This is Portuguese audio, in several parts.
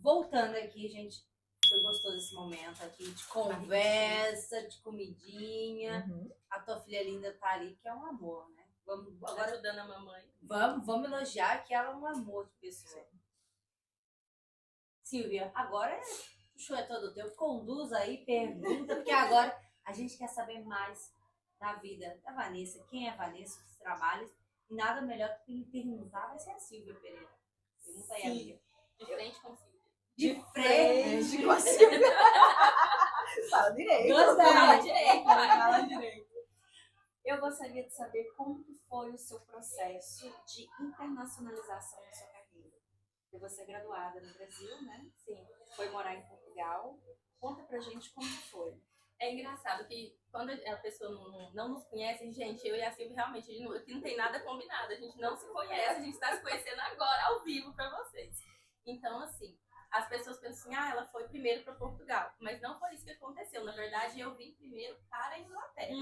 voltando aqui, gente, foi gostoso esse momento aqui de conversa, de comidinha. A tua filha linda tá ali, que é um amor, né? Vamos agora ajudando a mamãe. Vamos elogiar que ela é um amor de pessoa. Sim. Silvia, agora o show é todo teu. Conduz aí, pergunta, porque agora a gente quer saber mais da vida da Vanessa. Quem é a Vanessa, os trabalhos. E nada melhor do que me perguntar vai ser a Silvia Pereira. Pergunta aí, amiga. De frente com a Silvia. De frente com a Silvia. Fala direito. Fala direito. Eu gostaria de saber como que foi o seu processo de internacionalização da sua carreira. Porque você é graduada no Brasil, né? Sim. Foi morar em Portugal. Conta pra gente como que foi. É engraçado que quando a pessoa não nos conhece, gente, eu e a Silvia realmente, aqui não tem nada combinado, a gente não se conhece, a gente está se conhecendo agora, ao vivo, para vocês. Então, assim, as pessoas pensam assim, ela foi primeiro para Portugal, mas não foi isso que aconteceu. Na verdade, eu vim primeiro para a Inglaterra.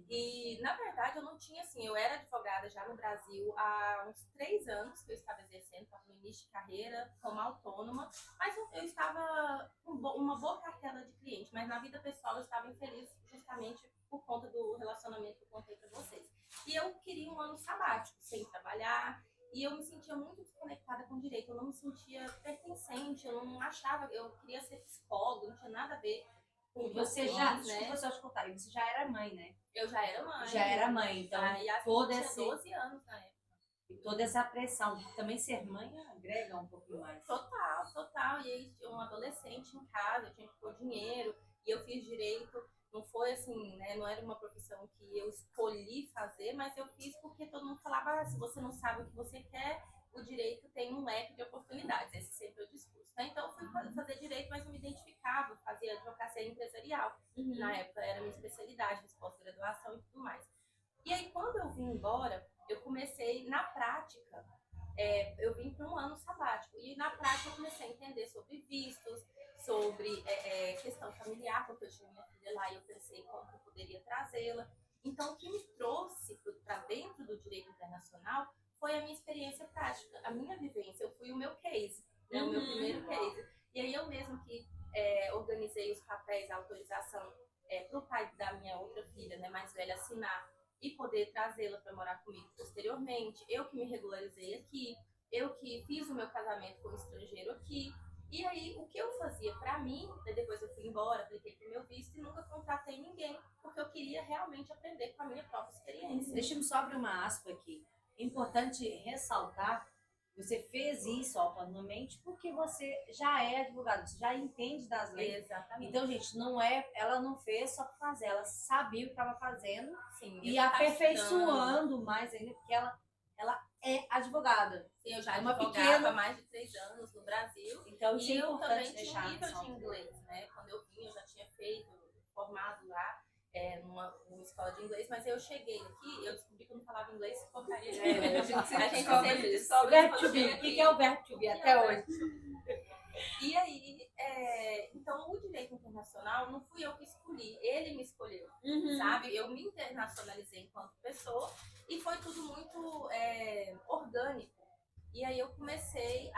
E, na verdade, eu não tinha, assim, eu era advogada já no Brasil há uns 3 anos que eu estava exercendo, estava no início de carreira, como autônoma, mas eu estava com uma boa cartela de cliente, mas na vida pessoal eu estava infeliz justamente por conta do relacionamento que eu contei para vocês. E eu queria um ano sabático, sem trabalhar, e eu me sentia muito desconectada com o direito, eu não me sentia pertencente, eu não achava, eu queria ser psicóloga, não tinha nada a ver com você já, desculpa só te contar, você já era mãe, né? Eu já era mãe. Já era mãe, então e a toda tinha essa 12 anos na época. E toda essa pressão, também ser mãe agrega um pouquinho mais. Total. E aí tinha um adolescente em casa, eu tinha que pôr dinheiro, e eu fiz direito. Não foi assim, né? Não era uma profissão que eu escolhi fazer, mas eu fiz porque todo mundo falava, se você não sabe o que você quer, o direito tem um leque de oportunidades. Esse sempre é o discurso, né? Então eu fui fazer direito, mas eu me identificava, fazia advocacia empresarial. Na época era minha especialidade, fiz pós-graduação e tudo mais. E aí quando eu vim embora, eu comecei na prática, eu vim para um ano sabático, e na prática eu comecei a entender sobre vistos, sobre questão familiar, porque eu tinha minha filha lá e eu pensei como eu poderia trazê-la. Então, o que me trouxe para dentro do direito internacional foi a minha experiência prática, a minha vivência. Eu fui o meu case, né, o meu primeiro case. E aí eu mesmo que organizei os papéis, a autorização para o pai da minha outra filha, né, mais velha, assinar e poder trazê-la para morar comigo posteriormente. Eu que me regularizei aqui, eu que fiz o meu casamento com um estrangeiro aqui. E aí, o que eu fazia para mim, depois eu fui embora, apliquei pro meu visto e nunca contratei ninguém, porque eu queria realmente aprender com a minha própria experiência. Deixa-me só abrir uma aspa aqui. É importante ressaltar que você fez isso autonomamente porque você já é advogado, você já entende das leis. Exatamente. Então, gente, ela não fez só para fazer, ela sabia o que estava fazendo. Sim, e aperfeiçoando mais ainda, porque ela é advogada. Sim, eu já advogava há mais de 3 anos no Brasil. Então, e eu também tinha um nível de inglês, né? Quando eu vim, eu já tinha formado lá numa escola de inglês, mas eu cheguei aqui, eu descobri que eu não falava inglês porcaria. A gente sempre descobre. Verbo to be. O que é o verbo to be até hoje? E aí, então o direito internacional não fui eu que escolhi, ele me escolheu, sabe? Eu me internacionalizei enquanto pessoa e foi tudo muito orgânico. E aí eu comecei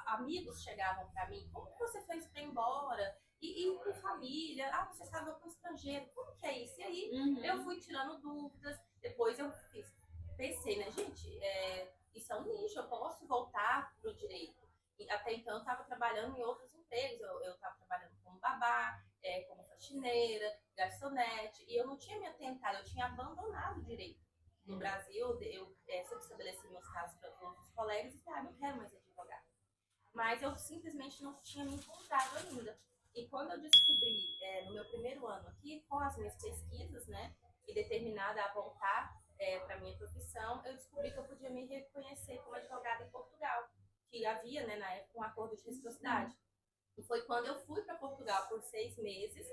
amigos chegavam para mim, como que você fez para ir embora? E com família, você estava com estrangeiro, como que é isso? E aí eu fui tirando dúvidas, depois eu pensei, né, gente, isso é um nicho, eu posso voltar pro direito. E até então eu estava trabalhando em outros empregos, eu estava trabalhando como babá, como faxineira, garçonete, e eu não tinha me atentado, eu tinha abandonado o direito. No Brasil, eu sempre estabeleci meus casos para outros colegas e falei, não quero mais advogar. Mas eu simplesmente não tinha me encontrado ainda. E quando eu descobri, no meu primeiro ano aqui, com as minhas pesquisas, né, e determinada a voltar para a minha profissão, eu descobri que eu podia me reconhecer como advogada em Portugal, que havia, né, na época, um acordo de reciprocidade. E foi quando eu fui para Portugal por 6 meses,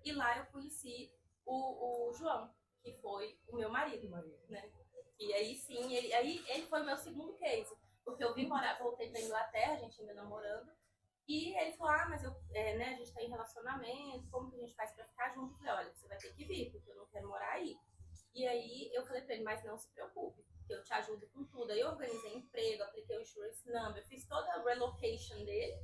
e lá eu conheci o João, que foi o meu marido, né? E aí sim, ele foi o meu segundo case, porque eu vim morar, voltei para Inglaterra, a gente ainda namorando, e ele falou, mas né, a gente está em relacionamento, como que a gente faz para ficar junto? Eu falei, olha, você vai ter que vir, porque eu não quero morar aí. E aí eu falei para ele, mas não se preocupe, eu te ajudo com tudo. Aí eu organizei emprego, apliquei o insurance number, fiz toda a relocation dele,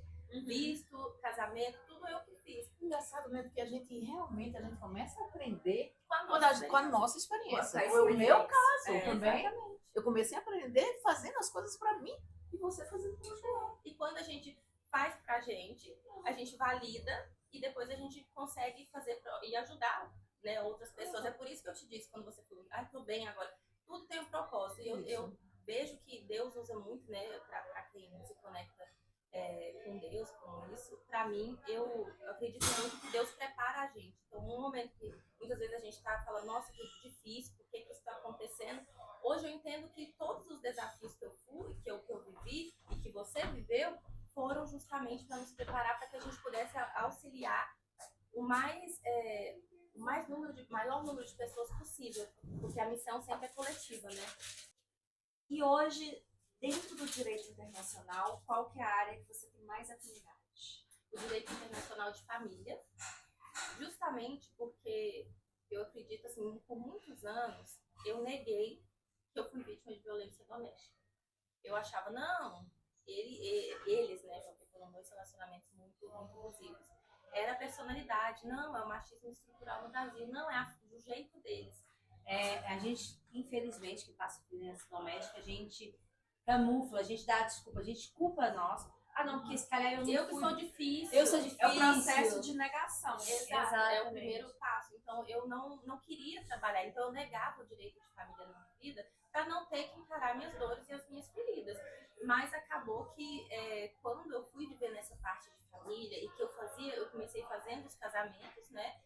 visto, casamento, tudo eu que fiz. Engraçado, né? Porque a gente realmente começa a aprender Com a com a nossa experiência. Com a Foi o meu experiência. caso também. Exatamente. Eu comecei a aprender fazendo as coisas pra mim e você fazendo pra você. E quando a gente faz pra gente, a gente valida e depois a gente consegue fazer e ajudar, né, outras pessoas. É por isso que eu te disse, quando você falou, tô bem agora, tudo tem um propósito. E eu vejo que Deus usa muito, né, pra quem se conecta com Deus, com isso. Pra mim, eu acredito muito que Deus prepara a gente. Então, um momento que muitas vezes a gente tá falando, nossa, que difícil, por que isso tá acontecendo? Hoje eu entendo que todos os desafios que eu fui, que eu vivi e que você viveu, foram justamente para nos preparar para que a gente pudesse auxiliar o maior número de pessoas possível, porque a missão sempre é coletiva, né? E hoje, dentro do direito internacional, qual que é a área que você tem mais afinidade? O direito internacional de família, justamente porque eu acredito, assim, por muitos anos, eu neguei que eu fui vítima de violência doméstica. Eu achava, não, eles, né, porque foram 2 relacionamentos muito abusivos. Era a personalidade, não, é o machismo estrutural no Brasil, não, é do jeito deles. A gente, infelizmente, que passa por violência doméstica, a gente camufla, a gente dá desculpa, a gente culpa nós. Não, porque esse cara eu não Eu que fui. sou difícil. Eu sou difícil. É o processo de negação. Exato, é o Exatamente. primeiro passo. Então, eu não queria trabalhar, então eu negava o direito de família na minha vida para não ter que encarar minhas dores e as minhas feridas. Mas acabou que quando eu fui viver nessa parte de família e que eu comecei fazendo os casamentos, né,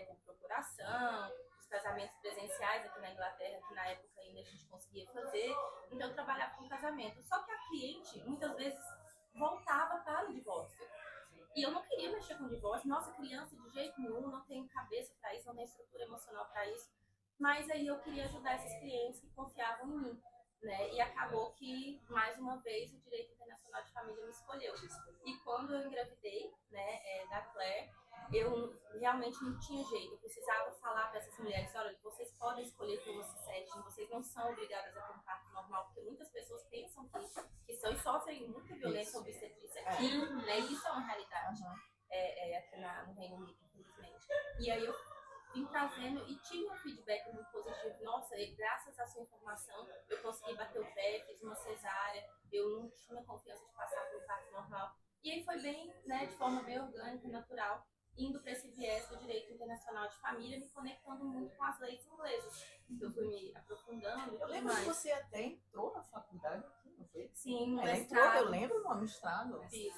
com procuração, os casamentos presenciais aqui na Inglaterra, que na época ainda a gente conseguia fazer, então eu trabalhava com casamento. Só que a cliente, muitas vezes, voltava para o divórcio. E eu não queria mexer com divórcio. Nossa, criança, de jeito nenhum, não tenho cabeça para isso, não tenho estrutura emocional para isso. Mas aí eu queria ajudar esses clientes que confiavam em mim, né? E acabou que, mais uma vez, o Direito Internacional de Família me escolheu. E quando eu engravidei, né, da Claire, eu realmente não tinha jeito. Eu precisava falar para essas mulheres, olha, vocês podem escolher pelo C7, vocês não são obrigadas a ter um parto normal, porque muitas pessoas pensam que são e sofrem muita violência obstetrícia aqui, né? Isso é uma realidade aqui no Reino Unido, infelizmente. E aí eu vim trazendo e tive um feedback muito positivo. Nossa, graças à sua informação, eu consegui bater o pé, fiz uma cesárea, eu não tinha confiança de passar por um parto normal. E aí foi bem, né, de forma bem orgânica, natural, indo para esse viés do direito internacional de família, me conectando muito com as leis inglesas. Eu fui me aprofundando. Eu lembro que você até entrou na faculdade aqui, não foi? Sim, no Ela mestrado. entrou, eu lembro, no mestrado. Fiz.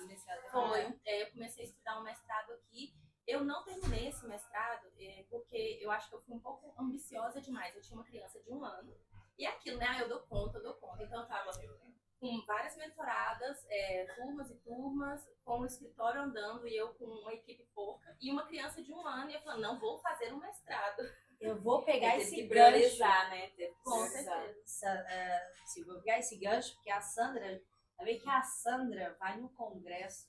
Foi. Eu comecei a estudar um mestrado aqui. Eu não terminei esse mestrado porque eu acho que eu fui um pouco ambiciosa demais. Eu tinha uma criança de 1 ano. E aquilo, né? Eu dou conta. Então eu tava com várias mentoradas, turmas e turmas, com o escritório andando e eu com uma equipe pouca. E uma criança de 1 ano e eu falando, não vou fazer um mestrado. Eu vou pegar Teve esse que gancho. priorizar, né? Teve que Com priorizar. certeza. Vou pegar esse gancho, porque a Sandra, também que a Sandra vai no congresso.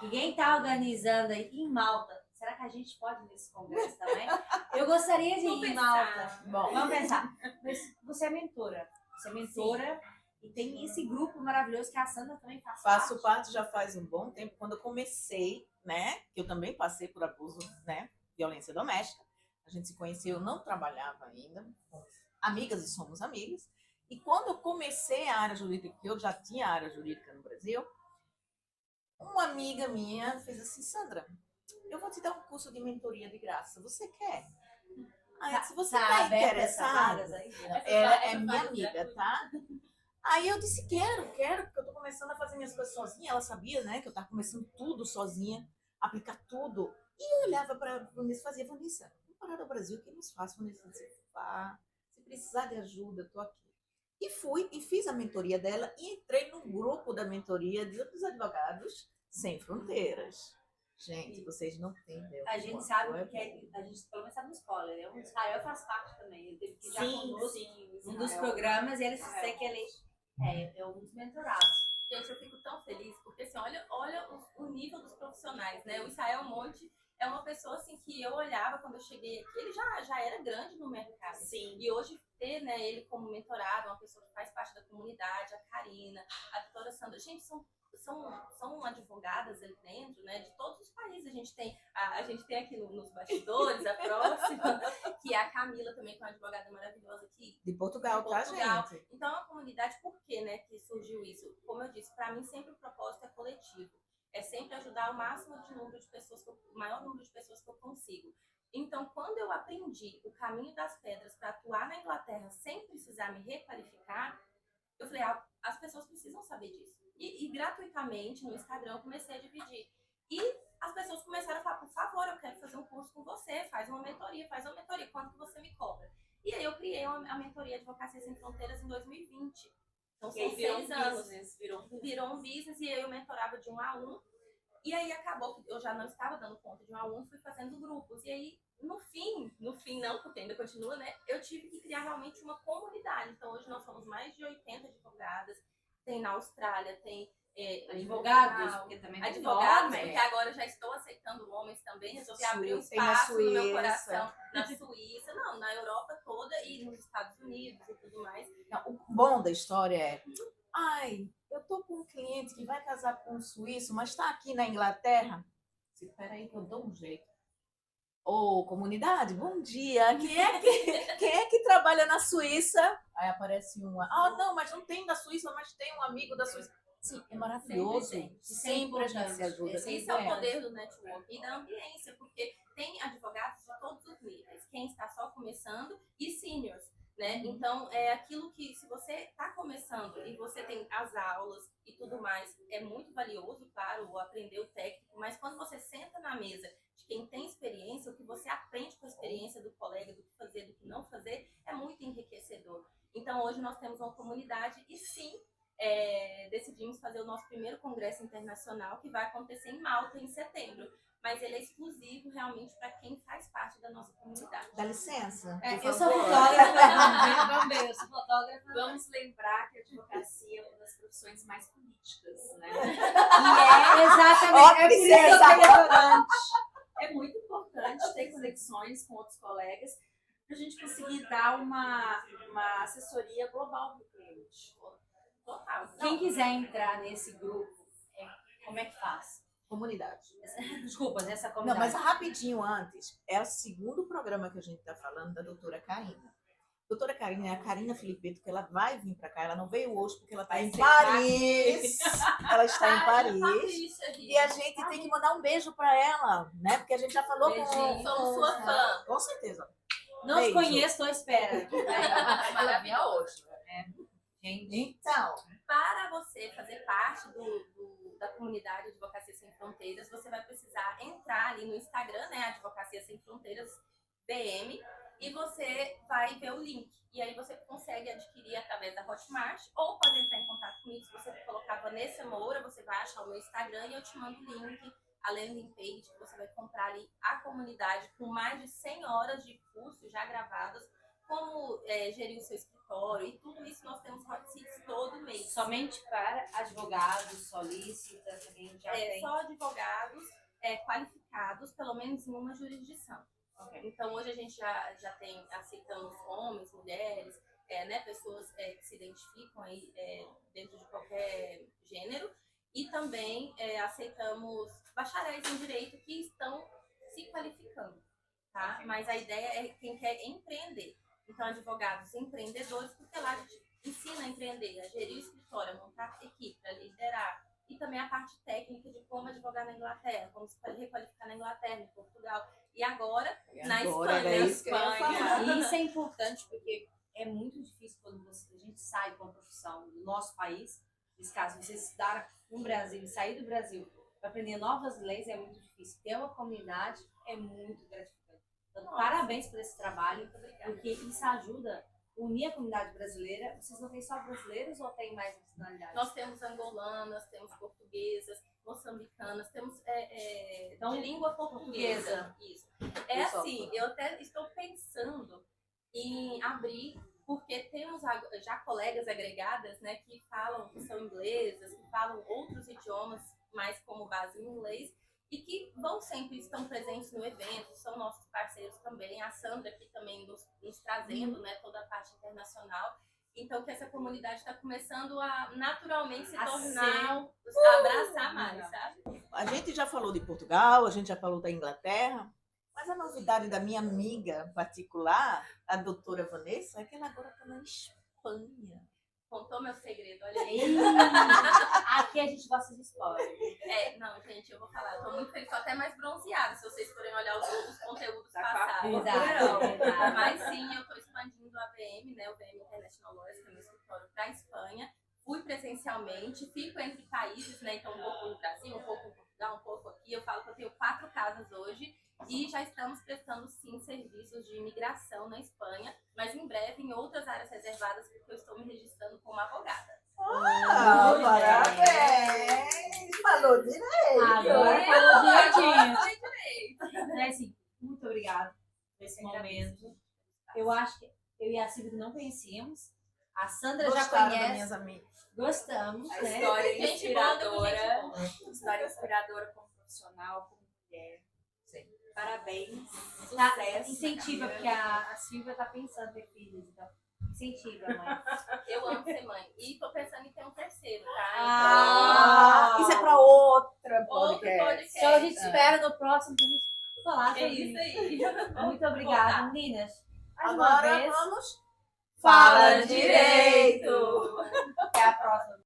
Ninguém tá organizando aí em Malta. Será que a gente pode ir nesse congresso também? Eu gostaria de ir em Malta. Bom, Vamos pensar. Mas você é mentora. Você é mentora e tem esse grupo maravilhoso que a Sandra também faz faço parte já faz um bom tempo. Quando eu comecei, né, que eu também passei por abuso, né, violência doméstica. A gente se conheceu, eu não trabalhava ainda, amigas e somos amigas. E quando eu comecei a área jurídica, que eu já tinha área jurídica no Brasil, uma amiga minha fez assim, Sandra, eu vou te dar um curso de mentoria de graça, você quer? Aí, se você está interessada, ela é minha amiga, tá? Aí eu disse, quero, porque eu tô começando a fazer minhas coisas sozinha. Ela sabia, né, que eu tava começando tudo sozinha, aplicar tudo. E eu olhava para Vanessa e fazia, Vanessa, vamos parar no Brasil, que é mais fácil, Vanessa, se precisar de ajuda, eu tô aqui. E fui e fiz a mentoria dela e entrei no grupo da mentoria dos advogados sem fronteiras. Gente, vocês não têm ideia. A gente sabe porque a gente pelo menos sabe no spoiler, né? O Israel faz parte também. Ele teve que já conosco um dos programas e ele sei que ele é um dos mentorados. Gente, eu fico tão feliz, porque assim, olha o nível dos profissionais, né? O Israel Monte é uma pessoa assim que eu olhava quando eu cheguei aqui, ele já era grande no mercado. Sim. E hoje ter, né, ele como mentorado, uma pessoa que faz parte da comunidade, a Karina, a doutora Sandra, gente, são advogadas ali dentro, né, de todos os países. A gente tem aqui nos bastidores, a próxima, que é a Camila também, que é uma advogada maravilhosa aqui. De Portugal, De tá, Portugal. gente? Então, a comunidade, por que, né, que surgiu isso? Como eu disse, para mim sempre o propósito é coletivo. É sempre ajudar o máximo de número de pessoas, o maior número de pessoas que eu consigo. Então, quando eu aprendi o caminho das pedras para atuar na Inglaterra sem precisar me requalificar, eu falei, as pessoas precisam saber disso. E gratuitamente no Instagram eu comecei a dividir. E as pessoas começaram a falar, por favor, eu quero fazer um curso com você, faz uma mentoria, quanto que você me cobra? E aí eu criei a mentoria Advocacia Sem Fronteiras em 2020. Então são 6 anos. Virou um business e eu mentorava de 1 a 1. E aí acabou que eu já não estava dando conta de 1 a 1, fui fazendo grupos. E aí, no fim não, porque ainda continua, né? Eu tive que criar realmente uma comunidade. Então hoje nós somos mais de 80 advogadas. Tem na Austrália, tem Advogados, porque também tem advogados, homens. porque agora já estou aceitando homens também. Resolvi abrir um Tem na espaço no meu Suíça. coração. Na Suíça, não, na Europa toda e nos Estados Unidos e tudo mais. Não, o bom da história é, eu tô com um cliente que vai casar com um suíço, mas está aqui na Inglaterra. Espera aí que eu dou um jeito. Ô, comunidade, bom dia. Quem é que trabalha na Suíça? Aí aparece uma. Não, mas não tem da Suíça, mas tem um amigo da Suíça. Sim, é maravilhoso. Sempre a gente se ajuda. Esse é o poder do network e da ambiência, porque tem advogados de todos os níveis. Quem está só começando e seniors, né? Então, é aquilo que, se você está começando e você tem as aulas e tudo mais, é muito valioso, claro, aprender o técnico, mas quando você senta na mesa de quem tem experiência, o que você aprende com a experiência do colega, do que fazer, do que não fazer, é muito enriquecedor. Então, hoje nós temos uma comunidade e sim, decidimos fazer o nosso primeiro congresso internacional, que vai acontecer em Malta em setembro. Mas ele é exclusivo realmente para quem faz parte da nossa comunidade. Dá licença. Eu sou fotógrafa, também, eu sou fotógrafa. Vamos lembrar que a advocacia é uma das profissões mais políticas, né? Exatamente. É por isso que eu sou importante. É muito importante ter conexões com outros colegas para a gente conseguir dar uma assessoria global para o cliente. Total. Quem quiser entrar nesse grupo, como é que faz? Comunidade. Desculpa, nessa Não, comunidade. mas rapidinho antes, é o segundo programa que a gente está falando da doutora Karina. Doutora Karina é a Karina Filipeto, que ela vai vir para cá. Ela não veio hoje porque ela está em Paris. Ela está em Paris. E a gente tem que mandar um beijo para ela, né? Porque a gente já falou Beijinho, somos sua fã. Com certeza. Não te Beijo. conheço, tô à espera. Ela vinha hoje. Gente, Então, Para você fazer parte da comunidade Advocacia Sem Fronteiras, você vai precisar entrar ali no Instagram, né, Advocacia Sem Fronteiras BM, e você vai ver o link. E aí você consegue adquirir através da Hotmart, ou pode entrar em contato comigo. Se você colocar Vanessa Moura, você vai achar o meu Instagram e eu te mando o link, a landing page, que você vai comprar ali a comunidade com mais de 100 horas de curso já gravados, como gerir o seu escritório, e tudo isso nós temos hot seats todo mês. somente para advogados, solícitas, também já tem. Só advogados qualificados, pelo menos em uma jurisdição. Ok. Então, hoje a gente já tem, aceitamos homens, mulheres, né, pessoas que se identificam aí, dentro de qualquer gênero, e também aceitamos bacharéis em direito que estão se qualificando, tá? Mas a ideia é quem quer empreender. Então, advogados empreendedores, porque lá a gente ensina a empreender, a gerir o escritório, a montar equipe, a liderar. E também a parte técnica de como advogar na Inglaterra, como se requalificar na Inglaterra, em Portugal. E agora, na Espanha. isso que eu ia falar. E isso é importante porque é muito difícil quando a gente sai com a profissão do nosso país. Nesse caso, você estudar no Brasil e sair do Brasil para aprender novas leis é muito difícil. Ter uma comunidade é muito gratificante. Então, parabéns por esse trabalho, porque isso ajuda a unir a comunidade brasileira. Vocês não têm só brasileiros ou tem mais nacionalidades? Nós temos angolanas, temos portuguesas, moçambicanas, temos Então, de língua portuguesa. Isso. Assim, eu até estou pensando em abrir, porque temos já colegas agregadas, né, que são inglesas, que falam outros idiomas, mais como base em inglês, e que sempre estão presentes no evento, são nossos parceiros também, a Sandra aqui também nos trazendo, né, toda a parte internacional. Então, que essa comunidade está começando a naturalmente se tornar, abraçar mais, sabe? A gente já falou de Portugal, a gente já falou da Inglaterra, mas a novidade da minha amiga particular, a doutora Vanessa, é que ela agora está na Espanha. Contou meu segredo, olha aí. Aqui a gente gosta de spoiler. Não, gente, eu vou falar. Eu tô muito feliz, tô até mais bronzeada, se vocês forem olhar os outros conteúdos Tá com a passados. cor. Verdade. Mas sim, eu tô expandindo a VM, né? O VM International Lawyers, que é meu escritório, pra Espanha. Fui presencialmente, fico entre países, né? Então, um pouco no Brasil, um pouco em Portugal, um pouco aqui. Eu falo que eu tenho 4 casas hoje. E já estamos prestando, sim, serviços de imigração na Espanha, mas em breve em outras áreas reservadas, porque eu estou me registrando como advogada. Parabéns! Falou direito! Agora falou direitinho. É assim, muito obrigada por esse momento. Eu acho que eu e a Silvia não conhecíamos. A Sandra já Gostaram das conhece. minhas amigas. Gostamos, A né? história Gente boa, inspiradora. História inspiradora como profissional, como mulher. Sim. Parabéns. Tá, Sucesso. incentiva, porque a Silvia tá pensando em ter filhos, então incentiva, mãe. Eu amo ser mãe. E tô pensando em ter um terceiro, tá? Ah, Isso é para outra Então, outro podcast. Então a gente espera no próximo pra gente falar sobre É isso aí. Muito obrigada, meninas. Mais uma Agora vez. vamos. Fala direito! Até a próxima.